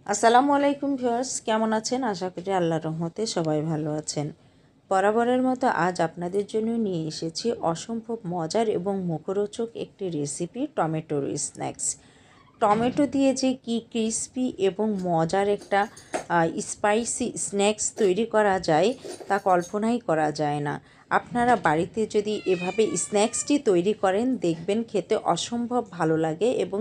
আসসালামু আলাইকুম ভিউয়ার্স, কেমন আছেন? আশা করি আল্লাহর রহমতে সবাই ভালো আছেন। বরাবরের মতো আজ আপনাদের জন্য নিয়ে এসেছি অসম্ভব মজার এবং মুখরোচক একটি রেসিপি, টমেটোর স্ন্যাক্স। টমেটো দিয়ে যে কি ক্রিস্পি এবং মজার একটা স্পাইসি স্ন্যাক্স তৈরি করা যায় তা কল্পনাই করা যায় না। আপনারা বাড়িতে যদি এভাবে স্ন্যাক্সটি তৈরি করেন দেখবেন খেতে অসম্ভব ভালো লাগে এবং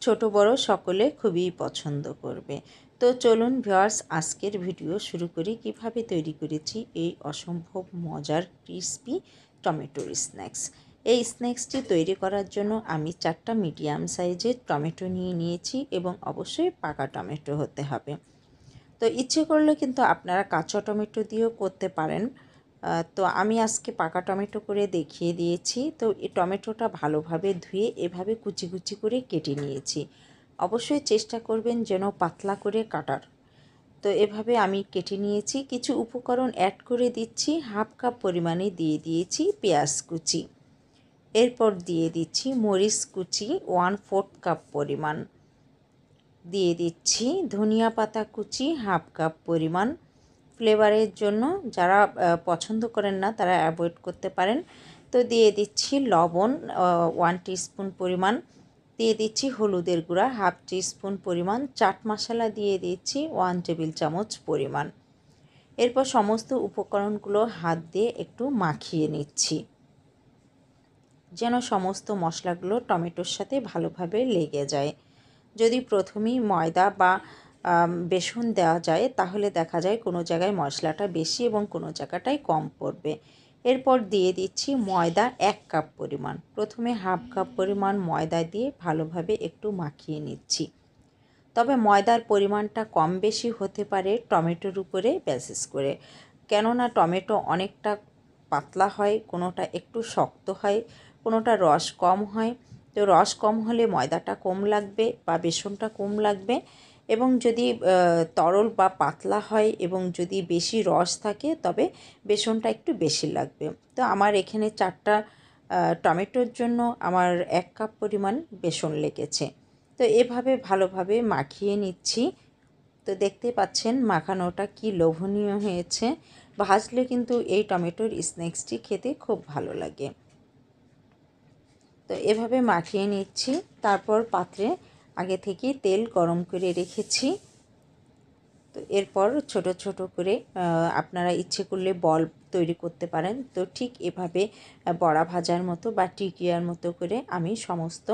ছোট বড় সকলে খুবই পছন্দ করবে। তো চলুন ভিউয়ার্স, আজকের ভিডিও শুরু করি কিভাবে তৈরি করেছি এই অসম্ভব মজার ক্রিস্পি টমেটোর স্ন্যাক্স। এই স্ন্যাক্সটি তৈরি করার জন্য আমি 4টা মিডিয়াম সাইজের টমেটো নিয়েছি এবং অবশ্যই পাকা টমেটো হতে হবে। তো ইচ্ছে করলে কিন্তু আপনারা কাঁচা টমেটো দিয়েও করতে পারেন। তো আমি আজকে পাকা টমেটো করে দেখিয়ে দিয়েছি। তো এই টমেটোটা ভালোভাবে ধুয়ে এভাবে কুচি কুচি করে কেটে নিয়েছি। অবশ্যই চেষ্টা করবেন যেন পাতলা করে কাটার। তো এভাবে আমি কেটে নিয়েছি। কিছু উপকরণ অ্যাড করে দিচ্ছি। হাফ কাপ পরিমাণে দিয়ে দিয়েছি পেঁয়াজ কুচি। এরপর দিয়ে দিচ্ছি মরিচ কুচি 1/4 কাপ পরিমাণ। দিয়ে দিচ্ছি ধনিয়া পাতা কুচি হাফ কাপ পরিমাণ। ফ্লেভারের জন্য যারা পছন্দ করেন না তারা অ্যাভয়েড করতে পারেন। তো দিয়ে দিচ্ছি লবণ 1 টিস্পুন পরিমাণ। দিয়ে দিচ্ছি হলুদের গুঁড়া হাফ টিস্পুন পরিমাণ। চাট মশলা দিয়ে দিচ্ছি 1 টেবিল চামচ পরিমাণ। এরপর সমস্ত উপকরণগুলো হাত দিয়ে একটু মাখিয়ে নিচ্ছি যেন সমস্ত মশলাগুলো টমেটোর সাথে ভালোভাবে লেগে যায়। যদি প্রথমেই ময়দা বা বেসন দেওয়া যায় তাহলে দেখা যায় কোনো জায়গায় মশলাটা বেশি এবং কোনো জায়গাটায় কম পড়বে। এরপর দিয়ে দিচ্ছি ময়দা 1 কাপ পরিমাণ। প্রথমে হাফ কাপ পরিমাণ ময়দা দিয়ে ভালোভাবে একটু মাখিয়ে নিচ্ছি। তবে ময়দার পরিমাণটা কম বেশি হতে পারে টমেটোর উপরে বেসিস করে, কেননা টমেটো অনেকটা পাতলা হয়, কোনোটা একটু শক্ত হয়, কোনোটা রস কম হয়। তো রস কম হলে ময়দাটা কম লাগবে বা বেসনটা কম লাগবে, এবং যদি তরল বা পাতলা হয় এবং যদি বেশি রস থাকে তবে বেসনটা একটু বেশি লাগবে। তো আমার এখানে 4টা টমেটোর জন্য আমার 1 কাপ পরিমাণ বেসন লেগেছে। তো এভাবে ভালোভাবে মাখিয়ে নিচ্ছি। তো দেখতে পাচ্ছেন মাখানোটা কি লোভনীয় হয়েছে। ভাজলে কিন্তু এই টমেটোর স্ন্যাক্সটি খেতে খুব ভালো লাগে। তো এভাবে মাখিয়ে নিচ্ছি। তারপর পাত্রে আগে থেকেই তেল গরম করে রেখেছি। তো এরপর ছোট ছোট করে আপনারা ইচ্ছে করলে বল তৈরি করতে পারেন। তো ঠিক এভাবে বড়া ভাজার মতো বা টিকিয়ার মতো করে আমি সমস্ত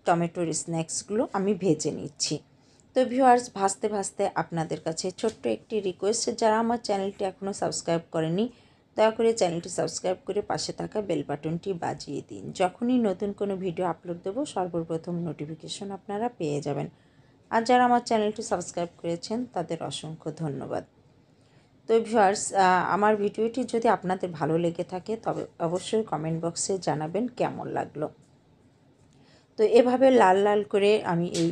টমেটোর স্ন্যাক্সগুলো আমি ভেজে নিচ্ছি। তো ভিউয়ার্স, ভাজতে ভাজতে আপনাদের কাছে ছোট্ট একটি রিকোয়েস্ট, যারা আমার চ্যানেলটি এখনও সাবস্ক্রাইব করেনি দয়া করে চ্যানেলটি সাবস্ক্রাইব করে পাশে থাকা বেল বাটনটি বাজিয়ে দিন। যখনই নতুন কোনো ভিডিও আপলোড দেবো সর্বপ্রথম নোটিফিকেশন আপনারা পেয়ে যাবেন। আর যারা আমার চ্যানেলটি সাবস্ক্রাইব করেছেন তাদের অসংখ্য ধন্যবাদ। তো ভিউয়ার্স, আমার ভিডিওটি যদি আপনাদের ভালো লেগে থাকে তবে অবশ্যই কমেন্ট বক্সে জানাবেন কেমন লাগলো। তো এভাবে লাল লাল করে আমি এই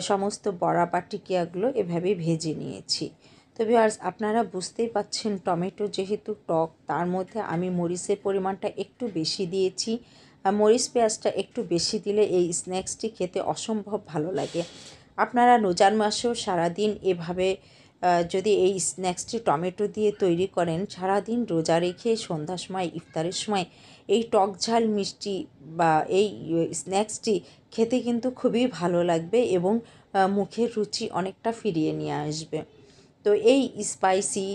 সমস্ত বড়া বা টিকিয়াগুলো এভাবে ভেজে নিয়েছি। তো ভিউয়ার্স, আপনারা বুঝতেই পাচ্ছেন টমেটো যেহেতু টক, তার মধ্যে আমি মরিচের পরিমাণটা একটু বেশি দিয়েছি। মরিচ পেঁয়াজটা একটু বেশি দিলে এই স্ন্যাক্সটি খেতে অসম্ভব ভালো লাগে। আপনারা রোজার মাসেও সারাদিন এভাবে যদি এই স্ন্যাক্সটি টমেটো দিয়ে তৈরি করেন, সারাদিন রোজা রেখে সন্ধ্যার সময় ইফতারের সময় এই টক ঝাল মিষ্টি বা এই স্ন্যাক্সটি খেতে কিন্তু খুবই ভালো লাগবে এবং মুখের রুচি অনেকটা ফিরিয়ে নিয়ে আসবে। তো এই স্পাইসি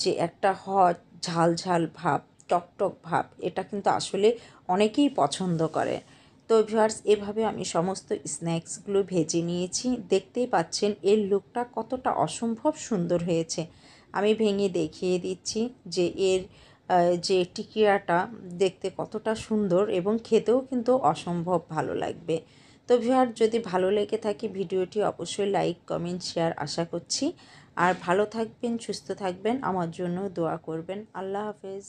যে একটা হট ঝাল ঝাল ভাব, টক টক ভাব, এটা কিন্তু আসলে অনেকেই পছন্দ করে। তো ভিউয়ার্স, এভাবে আমি সমস্ত স্ন্যাক্সগুলো ভেজে নিয়েছি। দেখতেই পাচ্ছেন এর লুকটা কতটা অসম্ভব সুন্দর হয়েছে। আমি ভেঙে দেখিয়ে দিচ্ছি যে এর যে টিকিয়াটা দেখতে কতটা সুন্দর এবং খেতেও কিন্তু অসম্ভব ভালো লাগবে। তো ভিউয়ার, যদি ভালো লেগে থাকে ভিডিওটি অবশ্যই লাইক কমেন্ট শেয়ার আশা করছি। আর ভালো থাকবেন, সুস্থ থাকবেন, আমার জন্য দোয়া করবেন। আল্লাহ হাফেজ।